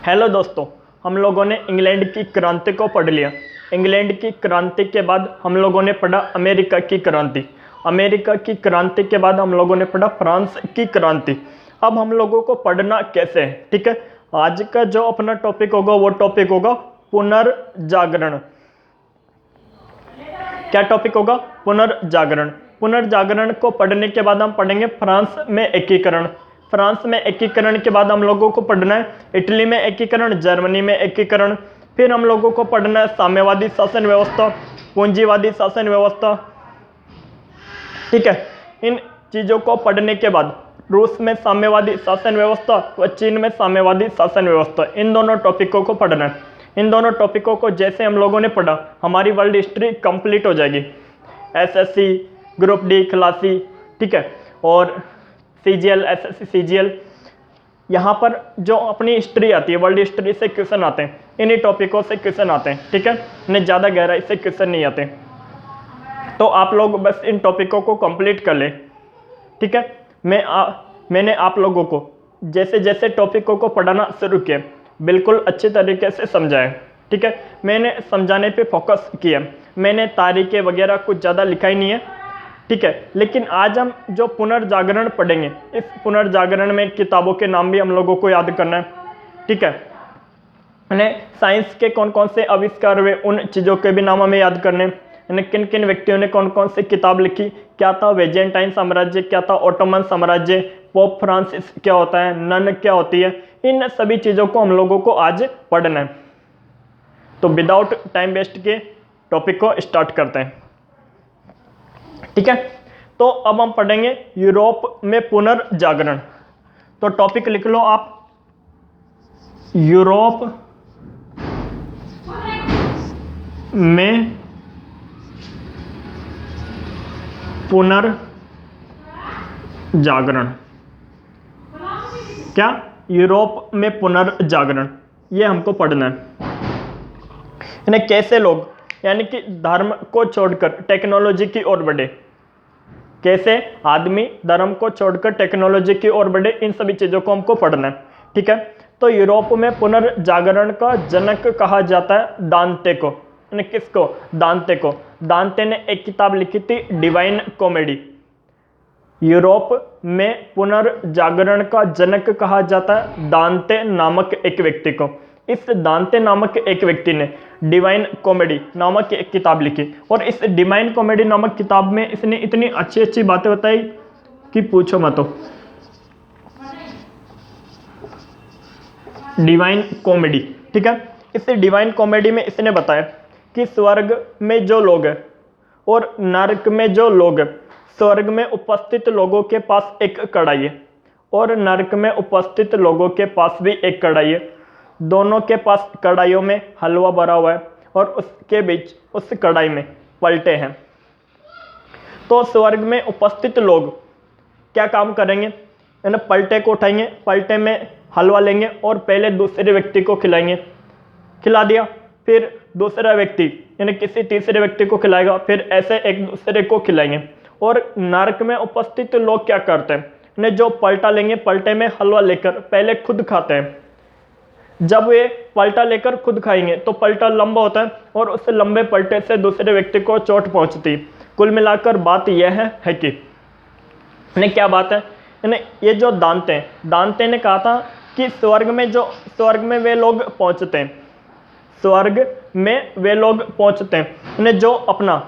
Hello दोस्तों, हम लोगों ने इंग्लैंड की क्रांति को पढ़ लिया। इंग्लैंड की क्रांति के बाद हम लोगों ने पढ़ा अमेरिका की क्रांति। अमेरिका की क्रांति के बाद हम लोगों ने पढ़ा फ्रांस की क्रांति। अब हम लोगों को पढ़ना कैसे है, ठीक है। आज का जो अपना टॉपिक होगा वो टॉपिक होगा पुनर्जागरण। क्या टॉपिक होगा? पुनर्जागरण। पुनर्जागरण को पढ़ने के बाद हम पढ़ेंगे फ्रांस में एकीकरण। फ्रांस में एकीकरण के बाद हम लोगों को पढ़ना है इटली में एकीकरण, जर्मनी में एकीकरण। फिर हम लोगों को पढ़ना है साम्यवादी शासन व्यवस्था, पूंजीवादी शासन व्यवस्था, ठीक है। इन चीज़ों को पढ़ने के बाद रूस में साम्यवादी शासन व्यवस्था व चीन में साम्यवादी शासन व्यवस्था, इन दोनों टॉपिकों को पढ़ना है। इन दोनों टॉपिकों को जैसे हम लोगों ने पढ़ा हमारी वर्ल्ड हिस्ट्री कंप्लीट हो जाएगी। एसएससी, ग्रुप डी, खलासी, ठीक है, और सीजीएल, एसएससी, सीजीएल, यहाँ पर जो अपनी हिस्ट्री आती है वर्ल्ड हिस्ट्री से क्वेश्चन आते हैं, इन्हीं टॉपिकों से क्वेश्चन आते हैं, ठीक है। इन्हें ज़्यादा गहराई से क्वेश्चन नहीं आते, तो आप लोग बस इन टॉपिकों को कंप्लीट कर लें, ठीक है। मैंने आप लोगों को जैसे जैसे टॉपिकों को पढ़ाना शुरू किया बिल्कुल अच्छे तरीके से समझाएं, ठीक है। मैंने समझाने पे फोकस किया, मैंने तारीखें वगैरह कुछ ज़्यादा लिखा ही नहीं है, ठीक है। लेकिन आज हम जो पुनर्जागरण पढ़ेंगे, इस पुनर्जागरण में किताबों के नाम भी हम लोगों को याद करना है, ठीक है। साइंस के कौन कौन से आविष्कार हुए उन चीज़ों के भी नाम हमें याद करने हैं। किन किन व्यक्तियों ने कौन कौन सी किताब लिखी, क्या था वेजेंटाइन साम्राज्य, क्या था ओटोमन साम्राज्य, पोप फ्रांसिस क्या होता है, नन क्या होती है, इन सभी चीज़ों को हम लोगों को आज पढ़ना है। तो विदाउट टाइम वेस्ट के टॉपिक को स्टार्ट करते हैं, ठीक है। तो अब हम पढ़ेंगे यूरोप में पुनर्जागरण। तो टॉपिक लिख लो आप, यूरोप में पुनर्जागरण। क्या? यूरोप में पुनर्जागरण, ये हमको पढ़ना है। यानी कैसे लोग यानी कि धर्म को छोड़कर टेक्नोलॉजी की ओर बढ़े, कैसे आदमी धर्म को छोड़कर टेक्नोलॉजी की ओर बढ़े, इन सभी चीज़ों को हमको पढ़ना है, ठीक है। तो यूरोप में पुनर्जागरण का जनक कहा जाता है दांते को। यानी किसको? दांते को। दांते ने एक किताब लिखी थी डिवाइन कॉमेडी। यूरोप में पुनर्जागरण का जनक कहा जाता है दांते नामक एक व्यक्ति को। इस दांते नामक एक व्यक्ति ने डिवाइन कॉमेडी नामक एक किताब लिखी, और इस डिवाइन कॉमेडी नामक किताब में इसने इतनी अच्छी अच्छी बातें बताई कि पूछो मत। डिवाइन कॉमेडी, ठीक है। इस डिवाइन कॉमेडी में इसने बताया कि स्वर्ग में जो लोग हैं और नरक में जो लोग हैं, स्वर्ग में उपस्थित लोगों के पास एक कढ़ाई है और नरक में उपस्थित लोगों के पास भी एक कढ़ाई है। दोनों के पास कढ़ाइयों में हलवा भरा हुआ है और उसके बीच उस कढ़ाई में पलटे हैं। तो स्वर्ग में उपस्थित लोग क्या काम करेंगे? यानी पलटे को उठाएंगे, पलटे में हलवा लेंगे और पहले दूसरे व्यक्ति को खिलाएंगे। खिला दिया, फिर दूसरा व्यक्ति यानी किसी तीसरे व्यक्ति को खिलाएगा, फिर ऐसे एक दूसरे को खिलाएंगे। और नरक में उपस्थित लोग क्या करते हैं? यानी जो पलटा लेंगे, पलटे में हलवा लेकर पहले खुद खाते हैं। जब वे पलटा लेकर खुद खाएंगे तो पलटा लंबा होता है और उस लंबे पलटे से दूसरे व्यक्ति को चोट पहुंचती। कुल मिलाकर बात यह है कि क्या बात है? यानी ये जो दांते ने कहा था कि स्वर्ग में वे लोग पहुंचते हैं, स्वर्ग में वे लोग पहुंचते हैं यानी जो अपना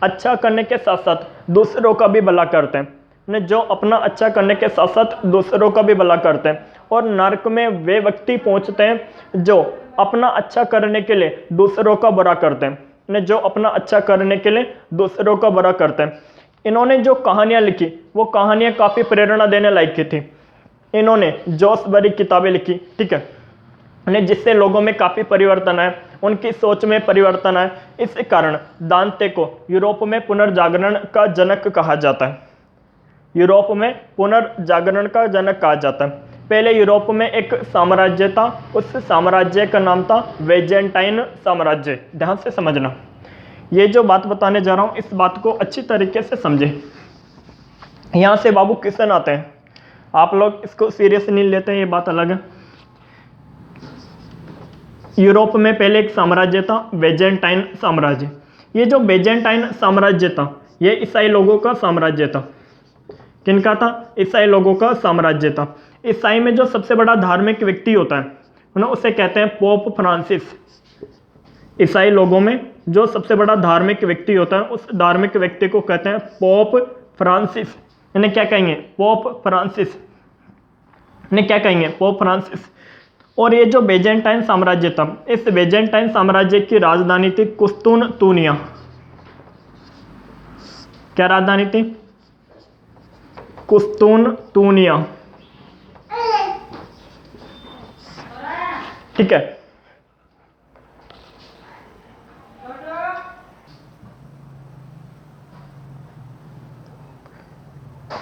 अच्छा करने के साथ साथ दूसरों का भी भला करते हैं, यानी जो अपना अच्छा करने के साथ साथ दूसरों का भी भला करते हैं। और नरक में वे व्यक्ति पहुंचते हैं जो अपना अच्छा करने के लिए दूसरों का बुरा करते हैं, यानी जो अपना अच्छा करने के लिए दूसरों का बुरा करते हैं। इन्होंने जो कहानियाँ लिखी वो कहानियाँ काफ़ी प्रेरणा देने लायक की थी। इन्होंने जोश भरी किताबें लिखी, ठीक है, जिससे लोगों में काफ़ी परिवर्तन आए, उनकी सोच में परिवर्तन आए। इस कारण दांते को यूरोप में पुनर्जागरण का जनक कहा जाता है। यूरोप में पुनर्जागरण का जनक कहा जाता है। पहले यूरोप में एक साम्राज्य था, उस साम्राज्य का नाम था वेजेंटाइन साम्राज्य। ध्यान से समझना, ये जो बात बताने जा रहा हूँ इस बात को अच्छी तरीके से समझे। यहाँ से बाबू क्वेश्चन आते हैं, आप लोग इसको सीरियस नहीं लेते हैं, ये बात अलग है। यूरोप में पहले एक साम्राज्य था, बेजेंटाइन साम्राज्य। ये जो बेजेंटाइन साम्राज्य था ये ईसाई लोगों का साम्राज्य था। किनका था? ईसाई लोगों का साम्राज्य था। ईसाई में जो सबसे बड़ा धार्मिक व्यक्ति होता है ना, उसे कहते हैं पोप फ्रांसिस। ईसाई लोगों में जो सबसे बड़ा धार्मिक व्यक्ति होता है उस धार्मिक व्यक्ति को कहते हैं पोप फ्रांसिस। इन्हें क्या कहेंगे? Pope Francis. इन्हें क्या कहेंगे? Pope Francis. और ये जो बेजेंटाइन साम्राज्य था, इस बेजेंटाइन साम्राज्य की राजधानी थी कुस्तुनतुनिया। क्या राजधानी थी? कुस्तुनतुनिया। ठीक है।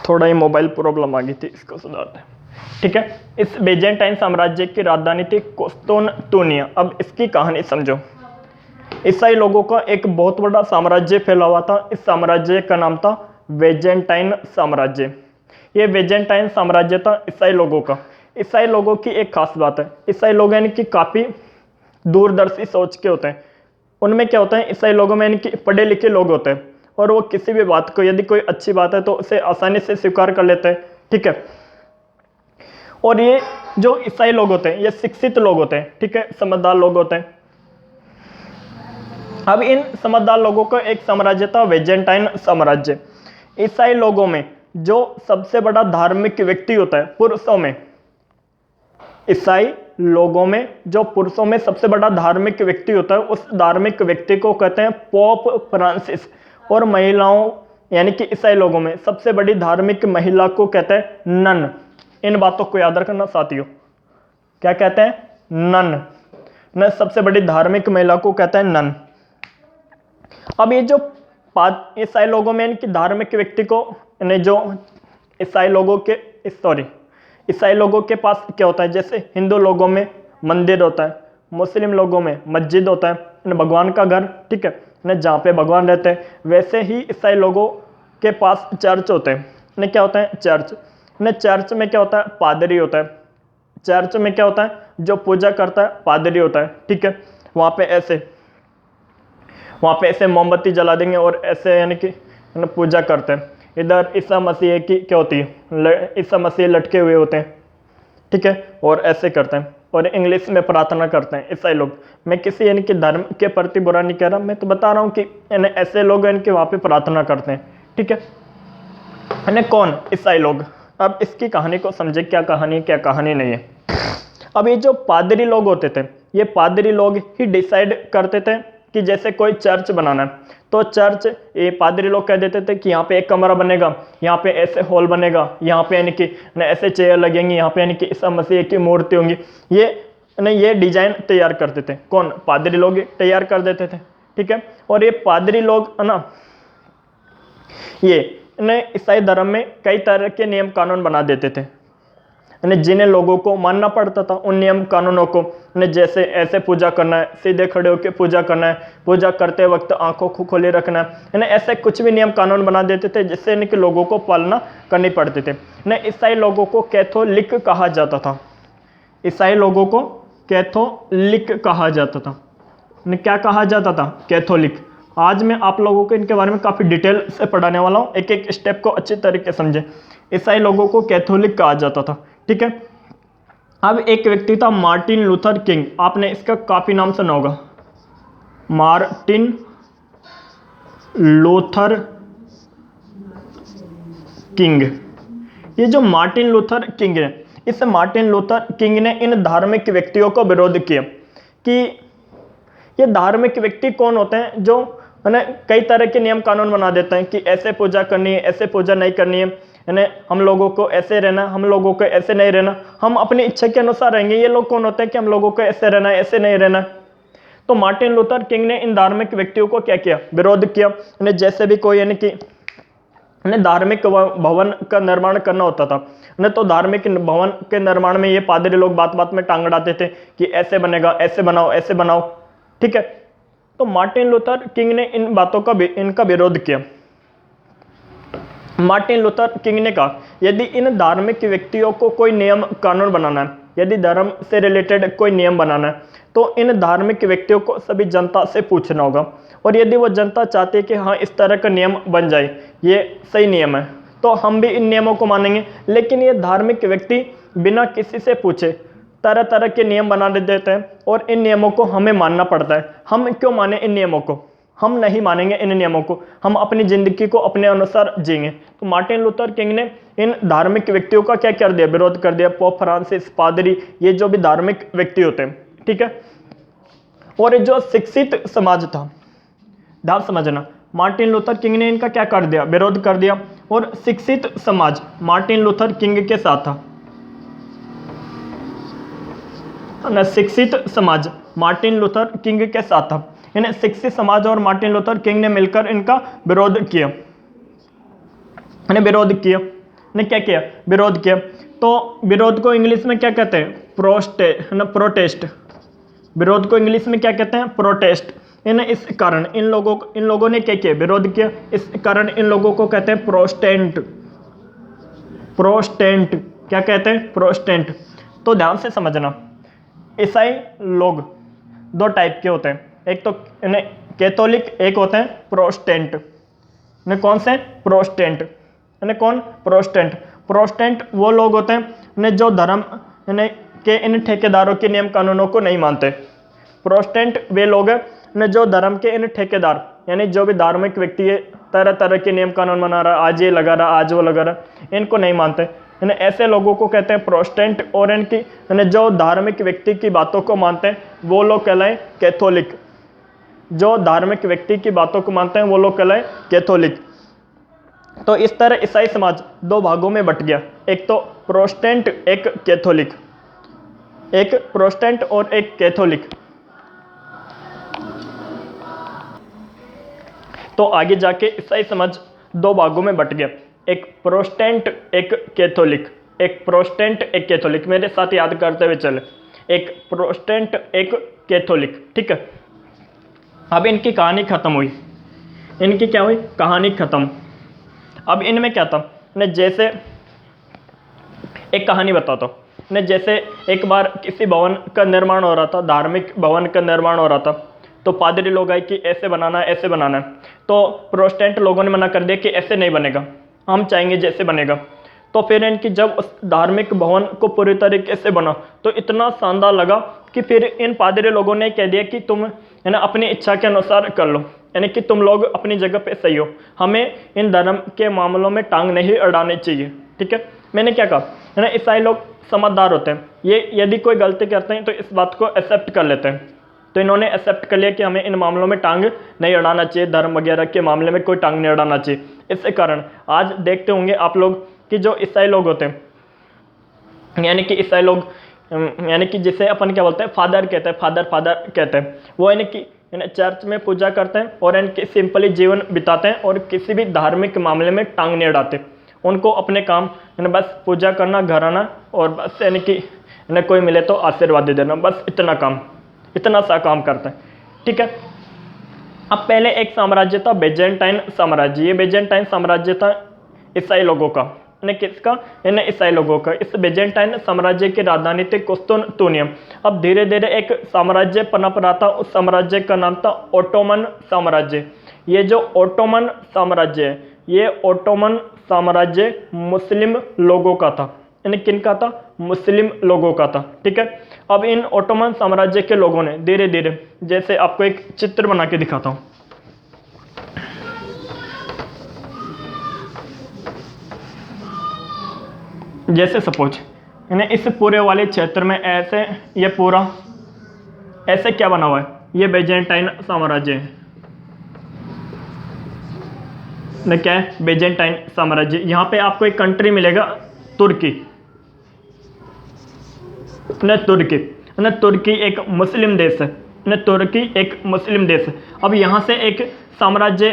थोड़ा ही मोबाइल प्रॉब्लम आ गई थी, इसको सुधारते हैं। ठीक है। इस बेजेंटाइन साम्राज्य की राजधानी थी कुस्तुनतुनिया। अब इसकी कहानी समझो। ईसाई लोगों का एक बहुत बड़ा साम्राज्य फैला हुआ था। इस साम्राज्य का नाम था बेजेंटाइन साम्राज्य। ये बेजेंटाइन साम्राज्य था ईसाई लोगों का। ईसाई लोगों की एक खास बात है, ईसाई लोग यानी कि काफ़ी दूरदर्शी सोच के होते हैं। उनमें क्या होता है, ईसाई लोगों में यानी कि पढ़े लिखे लोग होते हैं और वो किसी भी बात को, यदि कोई अच्छी बात है तो उसे आसानी से स्वीकार कर लेते हैं। ठीक है। और ये जो ईसाई लोग होते हैं ये शिक्षित लोग होते हैं। ठीक है, समझदार लोग होते हैं। अब इन समझदार लोगों का एक साम्राज्य था बेजेंटाइन साम्राज्य। ईसाई लोगों में जो सबसे बड़ा धार्मिक व्यक्ति होता है पुरुषों में, ईसाई लोगों में जो पुरुषों में सबसे बड़ा धार्मिक व्यक्ति होता है उस धार्मिक व्यक्ति को कहते हैं पोप फ्रांसिस। और महिलाओं यानी कि ईसाई लोगों में सबसे बड़ी धार्मिक महिला को कहते हैं नन। इन बातों को याद रखना साथियों। क्या कहते हैं? नन। न सबसे बड़ी धार्मिक महिला को कहते हैं नन। अब ये जो ईसाई लोगों में इनकी धार्मिक व्यक्ति को जो ईसाई लोगों के पास क्या होता है, जैसे हिंदू लोगों में मंदिर होता है, मुस्लिम लोगों में मस्जिद होता है, भगवान का घर। ठीक है, न जहाँ पे भगवान रहते हैं, वैसे ही ईसाई लोगों के पास चर्च होते हैं। न क्या होता है? चर्च। न चर्च में क्या होता है? पादरी होता है। चर्च में क्या होता है? जो पूजा करता है पादरी होता है। ठीक है, वहाँ पे ऐसे मोमबत्ती जला देंगे और ऐसे यानी कि पूजा करते हैं। इधर ईसा मसीह की क्या होती है? ईसा मसीह लटके हुए होते हैं। ठीक है, और ऐसे करते हैं और इंग्लिश में प्रार्थना करते हैं ईसाई लोग। मैं किसी यानी कि धर्म के प्रति बुरा नहीं कह रहा, मैं तो बता रहा हूँ कि ऐसे लोग इनके वहाँ पे प्रार्थना करते हैं। ठीक है, कौन? ईसाई लोग। अब इसकी कहानी को समझे, क्या कहानी क्या कहानी नहीं है। अब ये जो पादरी लोग होते थे, ये पादरी लोग ही डिसाइड करते थे कि जैसे कोई चर्च बनाना है तो चर्च, ये पादरी लोग कह देते थे कि यहाँ पे एक कमरा बनेगा, यहाँ पे ऐसे हॉल बनेगा, यहाँ पे यानी कि ऐसे चेयर लगेंगी, यहाँ पे यानी कि ईसा मसीह की मूर्ति होंगी। ये डिजाइन तैयार करते थे। कौन? पादरी लोग तैयार कर देते थे। ठीक है, और ये पादरी लोग है ना, ये ईसाई धर्म में कई तरह के नियम कानून बना देते थे, जिन्हें लोगों को मानना पड़ता था। उन नियम कानूनों को जैसे ऐसे पूजा करना है, सीधे खड़े होकर पूजा करना है, पूजा करते वक्त आंखों को खोले रखना है, ऐसे कुछ भी नियम कानून बना देते थे जिससे इनके लोगों को पालना करनी पड़ती थी। ईसाई लोगों को कैथोलिक कहा जाता था। ईसाई लोगों को कैथोलिक कहा जाता था। क्या कहा जाता था? कैथोलिक। आज मैं आप लोगों को इनके बारे में काफ़ी डिटेल से पढ़ाने वाला हूँ, एक एक स्टेप को अच्छी तरीके से समझे। ईसाई लोगों को कैथोलिक कहा जाता था। ठीक है। अब एक व्यक्ति था मार्टिन लूथर किंग, आपने इसका काफ़ी नाम सुना होगा, मार्टिन लूथर किंग। ये जो मार्टिन लूथर किंग है, इस मार्टिन लूथर किंग ने इन धार्मिक व्यक्तियों को विरोध किया कि ये धार्मिक व्यक्ति कौन होते हैं जो कई तरह के नियम कानून बना देते हैं कि ऐसे पूजा करनी है, ऐसे पूजा नहीं करनी है, हम लोगों को ऐसे रहना, हम लोगों को ऐसे नहीं रहना, हम अपनी इच्छा के अनुसार रहेंगे। ये लोग कौन होते हैं कि हम लोगों को ऐसे रहना है, ऐसे नहीं रहना। तो मार्टिन लूथर किंग ने इन धार्मिक व्यक्तियों को क्या किया? विरोध किया। जैसे भी कोई यानी कि धार्मिक भवन का निर्माण करना होता था तो धार्मिक भवन के निर्माण में ये पादरी लोग बात बात में टांग अड़ाते थे कि ऐसे बनेगा, ऐसे बनाओ, ऐसे बनाओ। ठीक है, तो मार्टिन लूथर किंग ने इन बातों का इनका विरोध किया। मार्टिन लूथर किंग ने कहा, यदि इन धार्मिक व्यक्तियों को कोई नियम कानून बनाना है, यदि धर्म से रिलेटेड कोई नियम बनाना है, तो इन धार्मिक व्यक्तियों को सभी जनता से पूछना होगा, और यदि वो जनता चाहती है कि हाँ इस तरह का नियम बन जाए, ये सही नियम है, तो हम भी इन नियमों को मानेंगे। लेकिन ये धार्मिक व्यक्ति बिना किसी से पूछे तरह तरह के नियम बना देते हैं, और इन नियमों को हमें मानना पड़ता है। हम क्यों माने इन नियमों को? हम नहीं मानेंगे इन नियमों को, हम अपनी ज़िंदगी को अपने अनुसार जिएंगे। तो मार्टिन लूथर किंग ने इन धार्मिक व्यक्तियों का क्या कर दिया? विरोध कर दिया। पोप फ्रांसिस, पादरी, ये जो भी धार्मिक व्यक्ति होते हैं, ठीक है। और ये जो शिक्षित समाज था, ध्यान समझना, मार्टिन लूथर किंग ने इनका क्या कर दिया? विरोध कर दिया। और शिक्षित समाज मार्टिन लूथर किंग के साथ था ना, शिक्षित समाज मार्टिन लूथर किंग के साथ था। यानी शिक्षित समाज और मार्टिन लूथर किंग ने मिलकर इनका विरोध किया। विरोध किया ने क्या किया? विरोध किया। तो विरोध को इंग्लिश में क्या कहते हैं? प्रोटेस्ट। विरोध को इंग्लिश में क्या कहते हैं? प्रोटेस्ट। इस कारण इन लोगों ने क्या किया? विरोध किया। इस कारण इन लोगों को कहते हैं प्रोटेस्टेंट। क्या कहते हैं? प्रोटेस्टेंट। तो ध्यान से समझना, ईसाई लोग दो टाइप के होते हैं, एक तो कैथोलिक, एक होते हैं प्रोटेस्टेंट। कौन से? प्रोटेस्टेंट। कौन? प्रोटेस्टेंट। प्रोटेस्टेंट वो लोग होते हैं जो धर्म के इन ठेकेदारों के नियम कानूनों को नहीं मानते। प्रोटेस्टेंट वे लोग हैं जो धर्म के इन ठेकेदार, यानी जो भी धार्मिक व्यक्ति है तरह तरह के नियम कानून बना रहा, आज ये लगा रहा, आज वो लगा रहा, इनको नहीं मानते। ऐसे लोगों को कहते हैं प्रोटेस्टेंट। और इनकी जो धार्मिक व्यक्ति की बातों को मानते हैं वो लोग कहलाए कैथोलिक। जो धार्मिक व्यक्ति की बातों को मानते हैं वो लोग कहलाए कैथोलिक। तो इस तरह ईसाई समाज दो भागों में बट गया, एक तो प्रोटेस्टेंट, एक कैथोलिक। एक प्रोटेस्टेंट और एक कैथोलिक। तो आगे जाके ईसाई समाज दो भागों में बट गया, एक प्रोटेस्टेंट, एक कैथोलिक। एक प्रोटेस्टेंट, एक कैथोलिक। मेरे साथ याद करते हुए चले, एक प्रोटेस्टेंट, एक कैथोलिक, ठीक है। अब इनकी कहानी खत्म हुई। इनकी क्या हुई? कहानी खत्म। अब इनमें क्या था? जैसे एक कहानी बताता हूँ। जैसे एक बार किसी भवन का निर्माण हो रहा था, धार्मिक भवन का निर्माण हो रहा था, तो पादरी लोग आए कि ऐसे बनाना है, ऐसे बनाना है। तो प्रोटेस्टेंट लोगों ने मना कर दिया कि ऐसे नहीं बनेगा, हम चाहेंगे जैसे बनेगा। तो फिर इनकी जब उस धार्मिक भवन को पूरी तरीके से बना तो इतना शानदार लगा कि फिर इन पादरी लोगों ने कह दिया कि तुम अपनी इच्छा के अनुसार कर लो, यानी कि तुम लोग अपनी जगह पे सही हो, हमें इन धर्म के मामलों में टांग नहीं अड़ानी चाहिए, ठीक है। मैंने क्या कहा? ईसाई लोग समझदार होते हैं, ये यदि कोई गलती करते हैं तो इस बात को एक्सेप्ट कर लेते हैं। तो इन्होंने एक्सेप्ट कर लिया कि हमें इन मामलों में टांग नहीं अड़ाना चाहिए, धर्म वगैरह के मामले में कोई टांग नहीं अड़ाना चाहिए। इसके कारण आज देखते होंगे आप लोग कि जो ईसाई लोग होते हैं, यानी कि ईसाई लोग, यानी कि जिसे अपन क्या बोलते हैं, फादर कहते हैं, फादर कहते हैं, वो यानी कि चर्च में पूजा करते हैं और इनके सिंपली जीवन बिताते हैं और किसी भी धार्मिक मामले में टांग नहीं अड़ाते। उनको अपने काम बस पूजा करना, घर आना और बस यानी कि कोई मिले तो आशीर्वाद दे देना, बस इतना सा काम करते हैं, ठीक है। अब पहले एक साम्राज्य था बेजेंटाइन साम्राज्य। ये बेजेंटाइन साम्राज्य था ईसाई लोगों का, किसका? ईसाई लोगों का। इस बेजेंटाइन साम्राज्य की राजधानी थी कुस्तुनतुनिया। अब धीरे धीरे एक साम्राज्य पनप रहा था, उस साम्राज्य का नाम था ओटोमन साम्राज्य। ये जो ओटोमन साम्राज्य है, ये ओटोमन साम्राज्य मुस्लिम लोगों का था। किनका था? मुस्लिम लोगों का था, ठीक है। अब इन ओटोमन साम्राज्य के लोगों ने धीरे धीरे, जैसे आपको एक चित्र बना के दिखाता हूं, जैसे सपोज इस पूरे वाले क्षेत्र में ऐसे ये पूरा ऐसे क्या बना हुआ है, ये बेजेंटाइन साम्राज्य है। क्या है? बेजेंटाइन साम्राज्य। यहाँ पे आपको एक कंट्री मिलेगा, तुर्की। तुर्की एक मुस्लिम देश है। तुर्की एक मुस्लिम देश है। अब यहाँ से एक साम्राज्य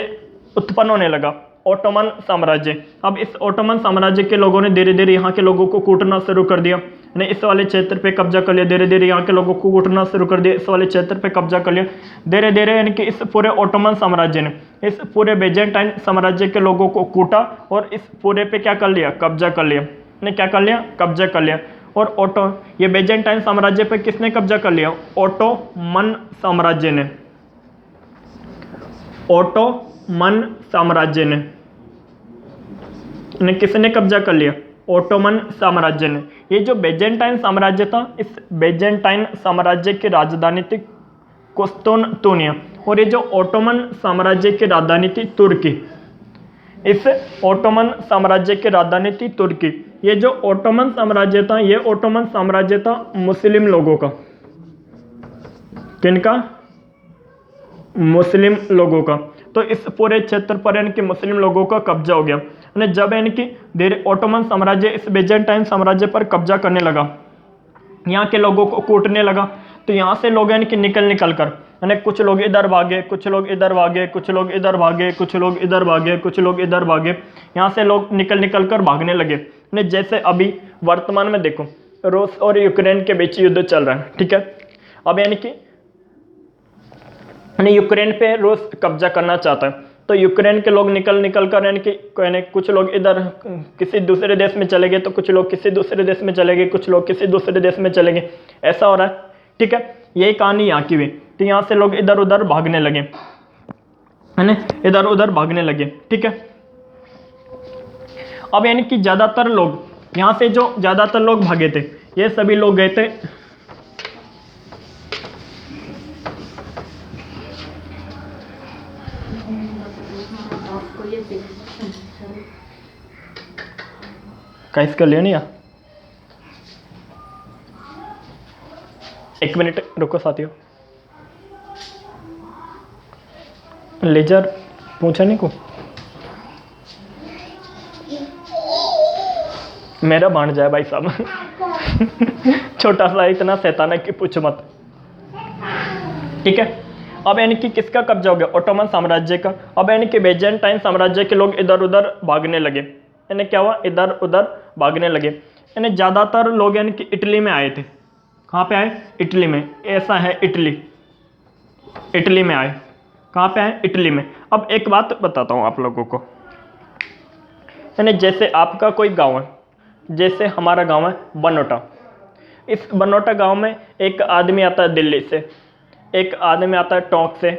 उत्पन्न होने लगा, ओटोमन साम्राज्य। अब इस ओटोमन साम्राज्य के लोगों ने धीरे धीरे यहाँ के लोगों को कूटना शुरू कर दिया, यानी इस वाले क्षेत्र पे कब्जा कर लिया, धीरे धीरे यहाँ के लोगों को कूटना शुरू कर दिया, इस वाले क्षेत्र पे कब्जा कर लिया, धीरे धीरे यानी कि इस पूरे ओटोमन साम्राज्य ने इस पूरे बेजेंटाइन साम्राज्य के लोगों को कूटा और इस पूरे पे क्या कर लिया, कब्जा कर लिया। ने क्या कर लिया, कब्जा कर लिया। और ये बेजेंटाइन साम्राज्य पे किसने कब्जा कर लिया, ओटोमन साम्राज्य ने, ओटोमन साम्राज्य ने किसने कब्जा कर लिया, ओटोमन साम्राज्य ने। ये जो बेजेंटाइन साम्राज्य था, इस बेजेंटाइन साम्राज्य की राजधानी थी कुस्तुनतुनिया, और ये जो ओटोमन साम्राज्य की राजधानी थी तुर्की। इस ओटोमन साम्राज्य की राजधानी थी तुर्की। ये जो ओटोमन साम्राज्य था, ये ओटोमन साम्राज्य था मुस्लिम लोगों का। किनका, मुस्लिम लोगों का। तो इस पूरे क्षेत्र पर यानी कि मुस्लिम लोगों का कब्जा हो गया। यानी जब यानी कि धीरे ओटोमन साम्राज्य इस बेजेंटाइन साम्राज्य पर कब्जा करने लगा, यहाँ के लोगों को कूटने लगा, तो यहाँ से लोग यानी कि निकल कर यानी कुछ लोग इधर भागे, कुछ लोग इधर भागे, कुछ लोग इधर भागे, कुछ लोग इधर भागे, कुछ लोग इधर भागे, यहाँ से लोग निकल कर भागने लगे। यानी जैसे अभी वर्तमान में देखो रूस और यूक्रेन के बीच युद्ध चल रहा है, ठीक है। अब यानी कि यूक्रेन पे रूस कब्जा करना चाहता है, तो यूक्रेन के लोग निकल कर यानी कि कुछ लोग इधर किसी दूसरे देश में चले गए, तो कुछ लोग किसी दूसरे देश में चले गए, कुछ लोग किसी दूसरे देश में चले गए, ऐसा हो रहा है, ठीक है। यही कहानी यहाँ की हुई। तो यहाँ से लोग इधर उधर भागने लगे, है ना, इधर उधर भागने लगे, ठीक है। अब यानी कि ज्यादातर लोग यहाँ से जो ज्यादातर लोग भागे थे, ये सभी लोग गए थे कैसे कर लिया नहीं यार, एक मिनट रुको साथियों, लेजर पूछा नहीं को, मेरा बांट जाए भाई साहब छोटा सा इतना शैतान है कि पूछ मत, ठीक है। अब यानी कि किसका कब्जा हो गया, ओटोमन साम्राज्य का। अब यानी कि बेजेंटाइन साम्राज्य के लोग इधर उधर भागने लगे, यानी क्या हुआ, इधर उधर भागने लगे। यानी ज़्यादातर लोग यानी कि इटली में आए थे। कहाँ पे आए, इटली में, ऐसा है इटली, इटली में आए। कहाँ पे आए, इटली में। अब एक बात बताता हूँ आप लोगों को, यानी जैसे आपका कोई गांव है, जैसे हमारा गांव है बनोटा। इस बनोटा गांव में एक आदमी आता है दिल्ली से, एक आदमी आता है टोंक से,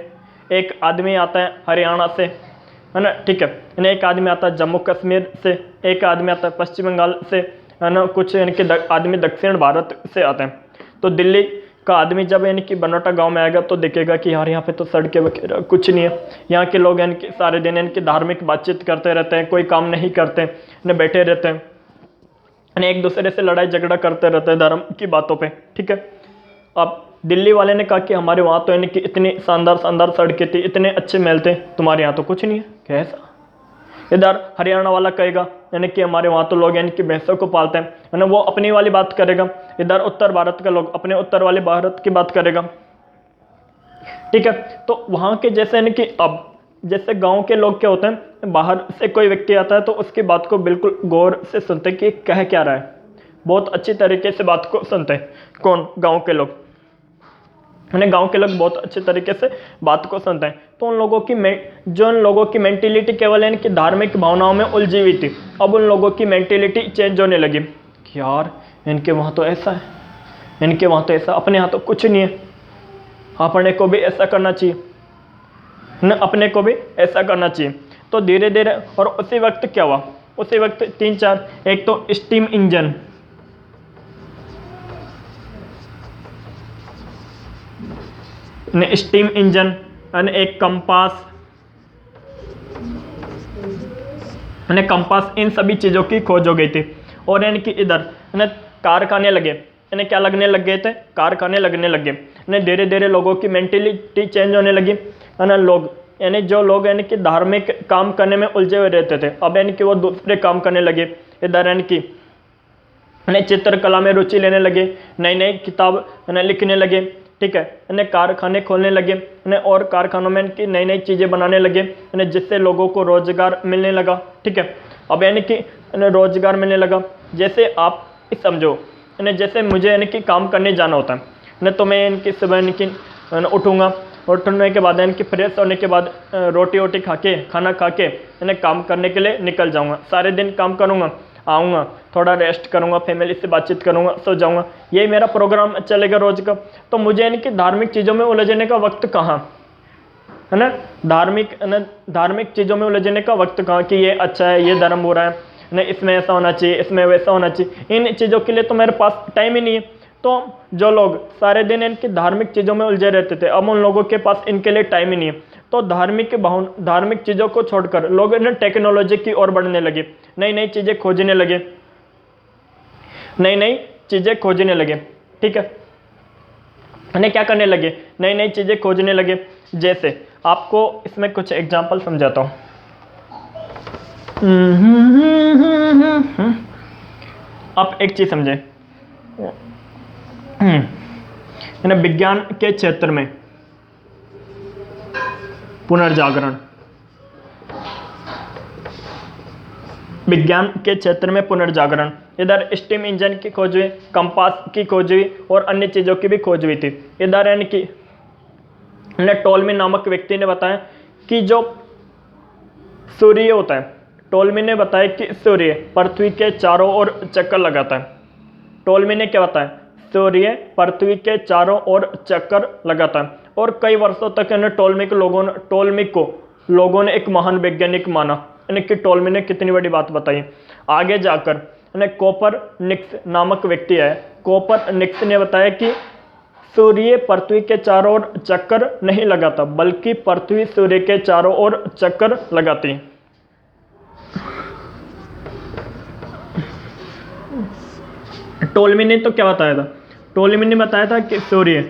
एक आदमी आता है हरियाणा से, है ना, ठीक है। यानी एक आदमी आता है जम्मू कश्मीर से, एक आदमी आता है पश्चिम बंगाल से, है ना, कुछ यानी कि आदमी दक्षिण भारत से आते हैं। तो दिल्ली का आदमी जब यानी कि बनोटा गांव में आएगा तो देखेगा कि यार यहाँ पे तो सड़कें वगैरह कुछ नहीं है। यहाँ के लोग यानी कि सारे दिन यानी कि धार्मिक बातचीत करते रहते हैं, कोई काम नहीं करते, न बैठे रहते हैं, यानी एक दूसरे से लड़ाई झगड़ा करते रहते हैं धर्म की बातों पे, ठीक है। अब दिल्ली वाले ने कहा कि हमारे वहाँ तो यानी कि इतनी शानदार शानदार सड़कें थी, इतने अच्छे महल थे, तुम्हारे यहाँ तो कुछ नहीं है, कैसा। इधर हरियाणा वाला कहेगा यानी कि हमारे वहाँ तो लोग यानी कि भैंसों को पालते हैं, है ना, वो अपनी वाली बात करेगा। इधर उत्तर भारत का लोग अपने उत्तर वाले भारत की बात करेगा, ठीक है। तो वहाँ के जैसे यानी कि अब जैसे गांव के लोग क्या होते हैं, बाहर से कोई व्यक्ति आता है तो उसकी बात को बिल्कुल गौर से सुनते हैं कि कह क्या रहा है, बहुत अच्छी तरीके से बात को सुनते हैं। कौन, गाँव के लोग, यानी गांव के लोग बहुत अच्छे तरीके से बात को सुनते हैं। तो उन लोगों की जो उन लोगों की मेंटेलिटी केवल यानी कि धार्मिक भावनाओं में उलझी हुई थी, अब उन लोगों की मेंटेलिटी चेंज होने लगी कि यार इनके वहाँ तो ऐसा है, इनके वहाँ तो ऐसा, अपने यहाँ तो कुछ नहीं है, अपने को भी ऐसा करना चाहिए न, अपने को भी ऐसा करना चाहिए। तो धीरे धीरे, और उसी वक्त क्या हुआ, उसी वक्त 3-4, एक तो स्टीम इंजन, स्टीम इंजन, एक कंपास, कंपास, इन सभी चीज़ों की खोज हो गई थी। और यानी कि इधर कारखाने लगे, यानी क्या लगने लग गए थे, कारखाने लगने लग गए। धीरे धीरे लोगों की मेंटेलिटी चेंज होने लगी, है ना। लोग यानी जो लोग यानी कि धार्मिक काम करने में उलझे हुए रहते थे, अब यानी कि वो दूसरे काम करने लगे। इधर यानी कि चित्रकला में रुचि लेने लगे, नई नई किताब लिखने लगे, ठीक है, यानी कारखाने खोलने लगे, और कारखानों में इनकी नई नई चीज़ें बनाने लगे, जिससे लोगों को रोजगार मिलने लगा, ठीक है। अब यानी कि रोजगार मिलने लगा, जैसे आप समझो जैसे मुझे यानी कि काम करने जाना होता है ना, तो मैं इनकी सुबह इनकी उठूँगा, उठने के बाद इनकी फ्रेश होने के बाद रोटी वोटी खा के, खाना खा के इन्हें काम करने के लिए निकल जाऊँगा। सारे दिन काम करूँगा, आऊँगा, थोड़ा रेस्ट करूँगा, फैमिली से बातचीत करूँगा, सो जाऊँगा। यही मेरा प्रोग्राम चलेगा रोज़ का। तो मुझे इनकी धार्मिक चीज़ों में उलझने का वक्त कहाँ, है ना, धार्मिक चीज़ों में उलझने का वक्त कहाँ कि ये अच्छा है, ये धर्म बुरा है ना, इसमें ऐसा होना चाहिए, इसमें वैसा होना चाहिए। इन चीज़ों के लिए तो मेरे पास टाइम ही नहीं है। तो जो लोग सारे दिन इनकी धार्मिक चीज़ों में उलझे रहते थे, अब उन लोगों के पास इनके लिए टाइम ही नहीं है। तो धार्मिक चीज़ों को छोड़कर लोग टेक्नोलॉजी की ओर बढ़ने लगे, नई नई चीज़ें खोजने लगे, ठीक है। उन्हें क्या करने लगे, नई नई चीज़ें खोजने लगे। जैसे आपको इसमें कुछ एग्जाम्पल समझाता हूँ। आप एक चीज़ समझे, विज्ञान के क्षेत्र में पुनर्जागरण, इधर स्टीम इंजन की खोज हुई, कंपास की खोज हुई और अन्य चीज़ों की भी खोज हुई थी। इधर यानी कि टोल्मी नामक व्यक्ति ने बताया कि जो सूर्य होता है, टोल्मी ने बताया कि सूर्य पृथ्वी के चारों ओर चक्कर लगाता है। टोल्मी ने क्या बताया, सूर्य पृथ्वी के चारों ओर चक्कर लगाता है। और कई वर्षों तक टोल्मी को लोगों ने एक महान वैज्ञानिक माना। कि टोल्मी ने कितनी बड़ी बात बताई। आगे जाकर कोपरनिकस नामक व्यक्ति है, कोपरनिकस ने बताया कि सूर्य पृथ्वी के चारों ओर चक्कर नहीं लगाता, बल्कि पृथ्वी सूर्य के चारों ओर चक्कर लगाती है। टोल्मी ने तो क्या बताया था, टोल्मी ने बताया था कि सूर्य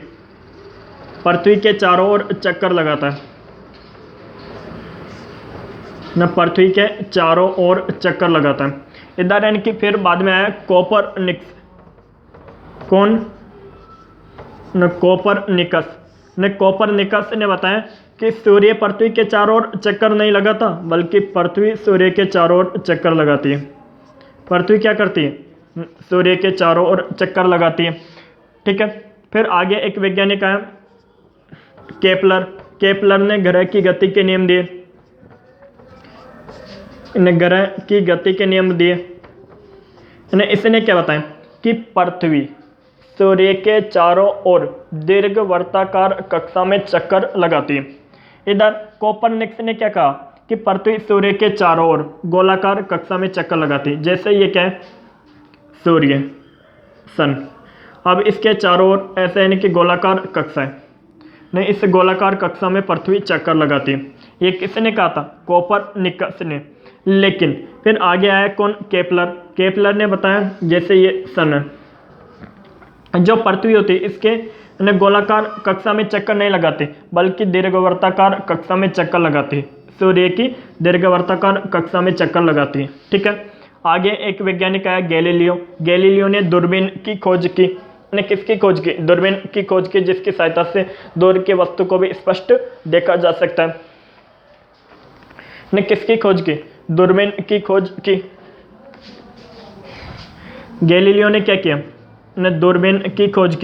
पृथ्वी के चारों ओर चक्कर लगाता है, न पृथ्वी के चारों ओर चक्कर लगाता है। इधर यानी कि फिर बाद में आया कोपरनिकस, कोपरनिकस ने बताया कि सूर्य पृथ्वी के चारों ओर चक्कर नहीं लगाता, बल्कि पृथ्वी सूर्य के चारों ओर चक्कर लगाती है। पृथ्वी क्या करती है, सूर्य के चारों ओर चक्कर लगाती है, ठीक है। फिर आगे एक वैज्ञानिक आया केपलर ने ग्रह की गति के नियम दिए, इसने क्या बताया कि पृथ्वी सूर्य के चारों ओर दीर्घवृत्ताकार कक्षा में चक्कर लगाती है। इधर कोपरनिकस ने क्या कहा कि पृथ्वी सूर्य के चारों ओर गोलाकार कक्षा में चक्कर लगाती है। जैसे ये क्या है, सूर्य, सन, अब इसके चारों ओर ऐसे यानी कि गोलाकार कक्षा है, नहीं, इस गोलाकार कक्षा में पृथ्वी चक्कर लगाती है। ये किसने कहा था, कोपरनिकस ने। लेकिन फिर आगे आया कौन, केपलर ने बताया जैसे ये सन है, जो पृथ्वी होती है इसके गोलाकार कक्षा में चक्कर नहीं लगाती, बल्कि दीर्घवृत्ताकार कक्षा में चक्कर लगाती है। सूर्य की दीर्घवृत्ताकार कक्षा में चक्कर लगाती है, ठीक है। आगे एक वैज्ञानिक आया गैलीलियो ने दूरबीन की खोज की। किसकी खोज की, दूरबीन की खोज की, जिसकी सहायता से दूर की वस्तु को भी स्पष्ट देखा जा सकता है। ने किसकी खोज की, दूरबीन की खोज की। गैलीलियो ने क्या किया, ने दूरबीन की खोज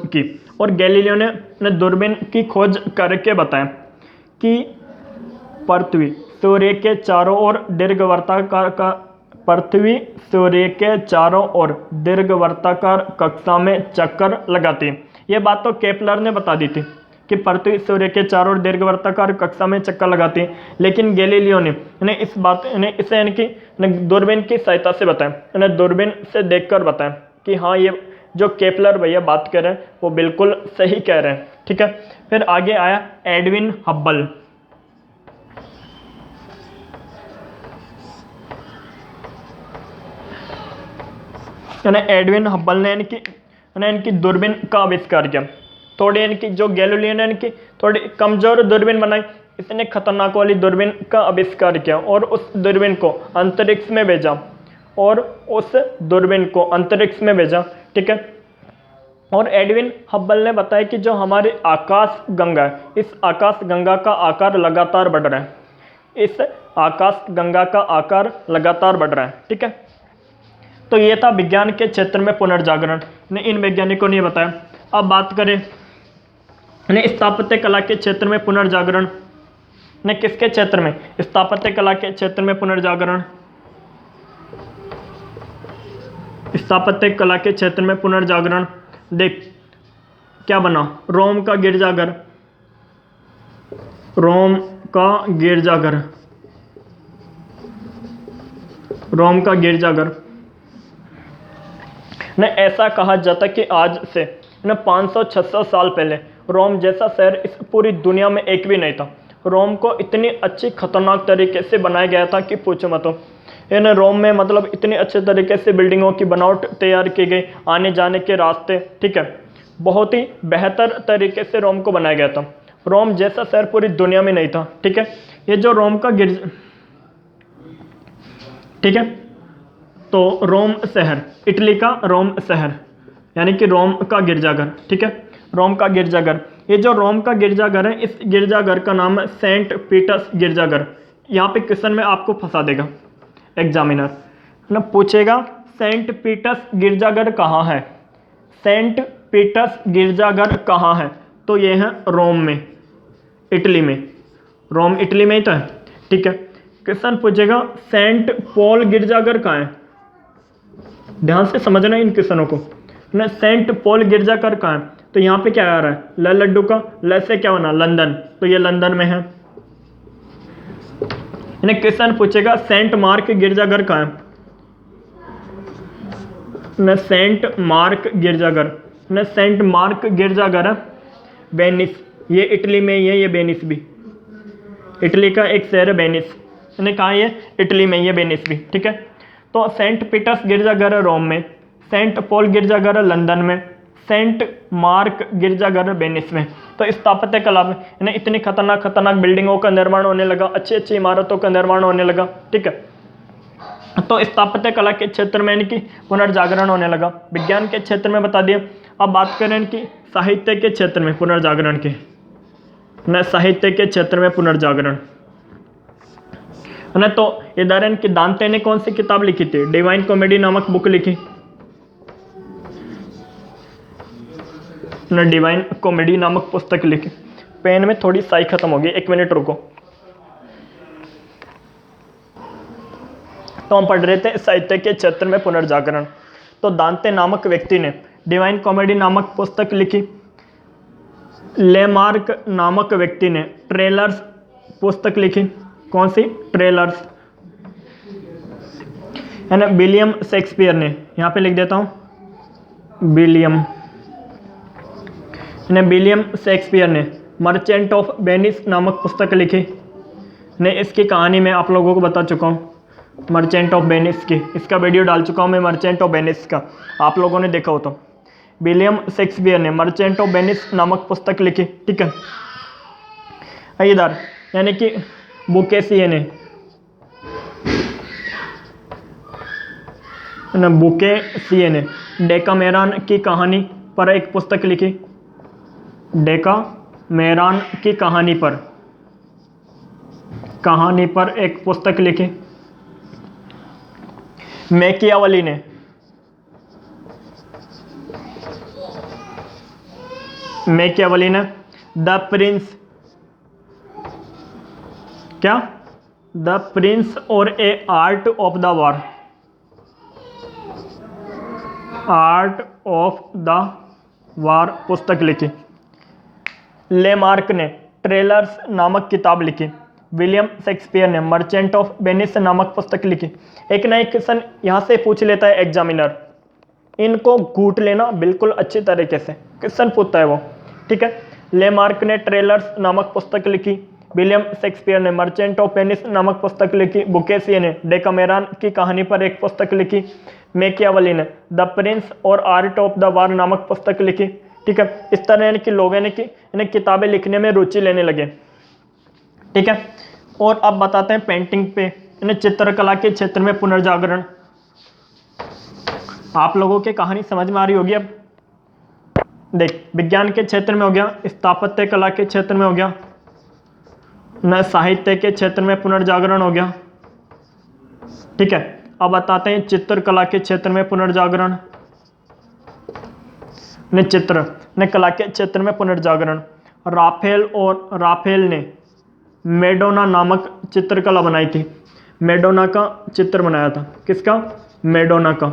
की, और गैलीलियो ने दूरबीन की खोज करके बताया कि पृथ्वी सूर्य के चारों ओर दीर्घवृत्ताकार कक्षा में चक्कर लगाती है। ये बात तो केपलर ने बता दी थी कि पृथ्वी सूर्य के चारों ओर दीर्घवृत्ताकार कक्षा में चक्कर लगाती है, लेकिन गैलीलियो ने इसे यानी कि दूरबीन की सहायता से बताया, दूरबीन से देखकर बताया कि हाँ, ये जो केपलर भैया बात कर रहे हैं वो बिल्कुल सही कह रहे हैं, ठीक है। फिर आगे आया एडविन हब्बल। एडविन हब्बल ने इनकी दूरबीन का आविष्कार किया। थोड़ी इनकी जो गैलीलियो ने इनकी थोड़ी कमजोर दूरबीन बनाई, इसने खतरनाक वाली दूरबीन का आविष्कार किया और उस दूरबीन को अंतरिक्ष में भेजा, ठीक है। और एडविन हब्बल ने बताया कि जो हमारी आकाश गंगा है, इस आकाश गंगा का आकार लगातार बढ़ रहा है। इस आकाश गंगा का आकार लगातार बढ़ रहा है। ठीक है, तो ये था विज्ञान के क्षेत्र में पुनर्जागरण ने इन वैज्ञानिकों ने बताया। अब बात करें स्थापत्य कला के क्षेत्र में पुनर्जागरण ने किसके क्षेत्र में, स्थापत्य कला के क्षेत्र में पुनर्जागरण, स्थापत्य कला के क्षेत्र में पुनर्जागरण। देख क्या बना, रोम का गिरजाघर, रोम का गिरजाघर, रोम का गिरजाघर ने ऐसा कहा जाता कि आज से 500-600 साल पहले रोम जैसा शहर इस पूरी दुनिया में एक भी नहीं था। रोम को इतनी अच्छी खतरनाक तरीके से बनाया गया था कि पूछो मत। इन रोम में मतलब इतनी अच्छे तरीके से बिल्डिंगों की बनावट तैयार की गई, आने जाने के रास्ते, ठीक है, बहुत ही बेहतर तरीके से रोम को बनाया गया था। रोम जैसा शहर पूरी दुनिया में नहीं था। ठीक है, ये जो रोम का ठीक है, तो रोम शहर, इटली का रोम शहर यानी कि रोम का गिरजाघर। ठीक है, रोम का गिरजाघर, ये जो रोम का गिरजाघर है, इस गिरजाघर का नाम है सेंट पीटर्स गिरजाघर। यहाँ पे क्वेश्चन में आपको फंसा देगा एग्जामिनर ना, पूछेगा सेंट पीटर्स गिरजाघर कहाँ है, सेंट पीटर्स गिरजाघर कहाँ है, तो ये है रोम में, इटली में, रोम इटली में ही तो है। ठीक है, क्वेश्चन पूछेगा सेंट पॉल गिरजाघर कहाँ है, ध्यान से समझना इन क्वेश्चनों को ना। सेंट पॉल गिरजाघर कहाँ है, तो यहाँ पे क्या आ रहा है, ल लड्डू का ल से क्या बना, लंदन, तो ये लंदन में है। क्वेश्चन पूछेगा सेंट मार्क गिरजाघर कहाँ है, न सेंट मार्क गिरजाघर, न सेंट मार्क गिरजाघर है वेनिस, ये इटली में ही है, ये वेनिस भी इटली का एक शहर है वेनिस, मैंने कहा ये इटली में, ये वेनिस भी। ठीक है, तो सेंट पीटर्स गिरजाघर है रोम में, सेंट पॉल गिरजाघर है लंदन में, सेंट मार्क गिरजाघर वेनिस में। तो स्थापत्य कला में इतनी खतरनाक बिल्डिंगों का निर्माण होने लगा, अच्छी अच्छी इमारतों का निर्माण होने लगा। ठीक है, तो स्थापत्य कला के क्षेत्र में इनकी पुनर्जागरण होने लगा। विज्ञान के क्षेत्र में बता दिया। अब बात करें इनकी साहित्य के क्षेत्र में पुनर्जागरण के, न साहित्य के क्षेत्र में पुनर्जागरण ना, तो इधर इनकी दांते ने कौन सी किताब लिखी थी, डिवाइन कॉमेडी नामक बुक लिखी न, डिवाइन कॉमेडी नामक पुस्तक लिखी। पेन में थोड़ी स्याही खत्म होगी, 1 मिनट रुको। तो हम पढ़ रहे थे साहित्य के क्षेत्र में पुनर्जागरण। तो दांते नामक व्यक्ति ने डिवाइन कॉमेडी नामक पुस्तक लिखी। लेमार्क नामक व्यक्ति ने ट्रेलर्स पुस्तक लिखी। कौन सी, ट्रेलर्स, है ना। विलियम शेक्सपियर ने, यहाँ पे लिख देता हूँ, विलियम शेक्सपियर ने मर्चेंट ऑफ वेनिस नामक पुस्तक लिखी। ने इसकी कहानी मैं आप लोगों को बता चुका हूँ, मर्चेंट ऑफ वेनिस की, इसका वीडियो डाल चुका हूँ मैं मर्चेंट ऑफ वेनिस का, आप लोगों ने देखा हो तो। विलियम शेक्सपियर ने मर्चेंट ऑफ वेनिस नामक पुस्तक लिखी। ठीक है, इधर यानी कि बुकेसिए ने, बुकेसिए ने डेकामेरॉन की कहानी पर एक पुस्तक लिखी। डेकामेरॉन की कहानी पर एक पुस्तक लिखी। मैकियावेली ने द प्रिंस, क्या, द प्रिंस और A art of the war, art of the war पुस्तक लिखी। लेमार्क ने ट्रेलर्स नामक किताब लिखी। विलियम शेक्सपियर ने मर्चेंट ऑफ वेनिस नामक पुस्तक लिखी। एक ना एक क्वेश्चन यहाँ से पूछ लेता है एग्जामिनर, इनको घूट लेना बिल्कुल अच्छी तरीके से, क्वेश्चन पूछता है वो। ठीक है, लेमार्क ने ट्रेलर्स नामक पुस्तक लिखी। विलियम शेक्सपियर ने मर्चेंट ऑफ वेनिस नामक पुस्तक लिखी। बुकेसिए ने डेकामेरॉन की कहानी पर एक पुस्तक लिखी। मैकियावेली ने द प्रिंस और आर्ट ऑफ द वॉर नामक पुस्तक लिखी। ठीक है, इस तरह की लोगों ने इन्हें किताबें लिखने में रुचि लेने लगे। ठीक है, और अब बताते हैं पेंटिंग पे, इन्हें चित्रकला के क्षेत्र में पुनर्जागरण। आप लोगों की कहानी समझ में आ रही होगी अब। देख, विज्ञान के क्षेत्र में हो गया, स्थापत्य कला के क्षेत्र में हो गया, न साहित्य के क्षेत्र में पुनर्जागरण हो गया, ठीक है। अब बताते हैं चित्रकला के क्षेत्र में पुनर्जागरण, ने चित्र ने कला के क्षेत्र में पुनर्जागरण। राफेल ने मेडोना नामक चित्रकला बनाई थी। मेडोना का चित्र बनाया था, किसका? मेडोना का।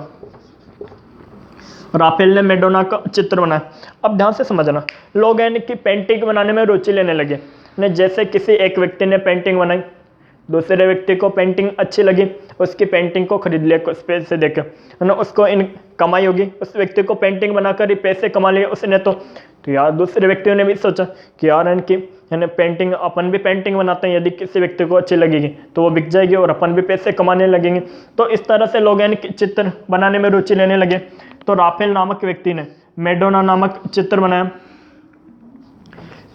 राफेल ने मेडोना का चित्र बनाया। अब ध्यान से समझना, लोग यानी कि पेंटिंग बनाने में रुचि लेने लगे ने। जैसे किसी एक व्यक्ति ने पेंटिंग बनाई, दूसरे व्यक्ति को पेंटिंग अच्छी लगी, उसकी पेंटिंग को खरीद लिया कुछ पैसे देकर, है ना, उसको इन कमाई होगी, उस व्यक्ति को पेंटिंग बनाकर ही पैसे कमा लिए उसने। तो यार दूसरे व्यक्तियों ने भी सोचा कि यार इनकी यानी पेंटिंग, अपन भी पेंटिंग बनाते हैं, यदि किसी व्यक्ति को अच्छी लगेगी तो वो बिक जाएगी और अपन भी पैसे कमाने लगेंगे। तो इस तरह से लोग यानी कि चित्र बनाने में रुचि लेने लगे। तो राफेल नामक व्यक्ति ने मेडोना नामक चित्र बनाया।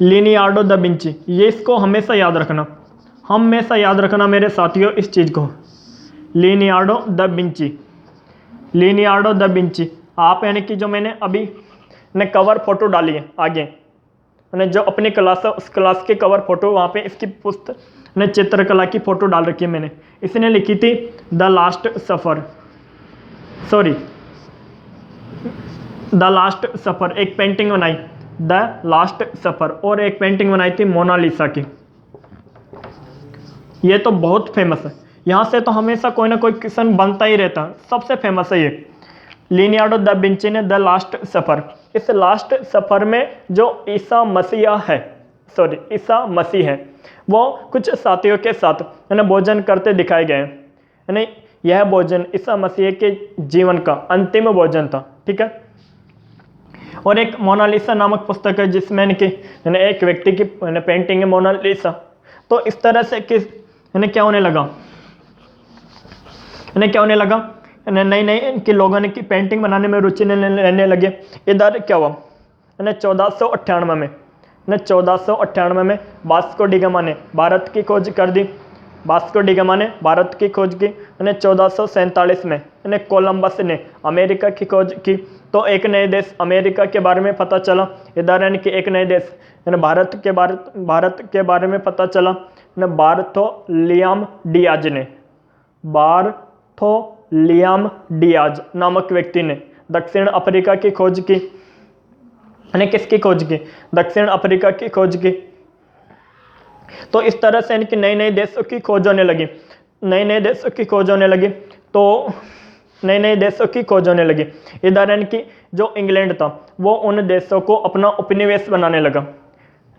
लियोनार्डो दा विंची, ये इसको हमेशा याद रखना, हमेशा याद रखना मेरे साथियों इस चीज़ को। Leonardo da Vinci, Leonardo da Vinci. आप यानी कि जो मैंने अभी ने कवर फोटो डाली है आगे, मैंने जो अपनी क्लास है उस क्लास की कवर फोटो, वहाँ पे इसकी पुस्तक ने चित्रकला की फोटो डाल रखी है मैंने। इसने लिखी थी the last supper, sorry the last supper, एक पेंटिंग बनाई द लास्ट सफ़र, और एक पेंटिंग बनाई थी मोनालिसा की। ये तो बहुत फेमस है, यहाँ से तो हमेशा कोई ना कोई क्वेश्चन बनता ही रहता है, सबसे फेमस है ये। लियोनार्डो दा विंची ने द लास्ट सफ़र, इस लास्ट सफ़र में जो ईसा मसीह है, सॉरी ईसा मसीह है, वो कुछ साथियों के साथ है ना भोजन करते दिखाए गए हैं। यानी यह भोजन ईसा मसीह के जीवन का अंतिम भोजन था, ठीक है। और एक मोनालिसा नामक पुस्तक है जिसमें एक व्यक्ति की पेंटिंग है मोनालिसा। तो इस तरह से क्या होने लगा, क्या होने लगा, नई नई इनके लोगों ने की पेंटिंग बनाने में रुचि लेने लगे। इधर क्या हुआ, 1498 में 1498 में वास्को डी गामा ने भारत की खोज कर दी। वास्को डी गामा ने भारत की खोज की। 1447 में कोलंबस ने अमेरिका की खोज की। तो एक नए देश अमेरिका के बारे में पता चला। इधर यानी कि एक नए देश भारत के बारे में पता चला। बार्थोलियम डियाज नामक व्यक्ति ने दक्षिण अफ्रीका की खोज की। किसकी खोज की? दक्षिण अफ्रीका की खोज की। तो इस तरह से इनकी नए नए देशों की खोज होने लगी, नए नए देशों की खोज होने लगी। तो नए नए देशों की खोज होने लगी। इधर इनकी जो इंग्लैंड था वो उन देशों को अपना उपनिवेश बनाने लगा।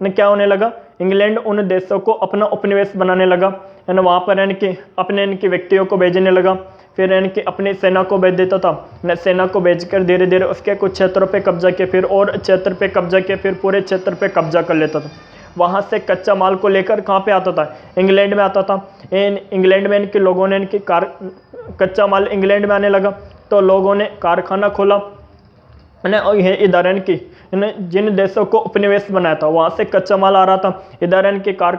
क्या होने लगा? इंग्लैंड उन देशों को अपना उपनिवेश बनाने लगा। वहाँ पर इनकी व्यक्तियों को भेजने लगा। फिर इनकी अपनी सेना को भेज देता था। सेना को भेजकर धीरे धीरे उसके कुछ क्षेत्रों पे कब्जा किया, फिर और क्षेत्र पे कब्जा किया, फिर पूरे क्षेत्र पे कब्जा कर लेता था। वहाँ से कच्चा माल को लेकर कहाँ पे आता था? इंग्लैंड में आता था। इंग्लैंड में इनके लोगों ने कच्चा माल इंग्लैंड में आने लगा, तो लोगों ने कारखाना खोला। इधर की जिन देशों को उपनिवेश बनाया था वहाँ से कच्चा माल आ रहा था। इधर की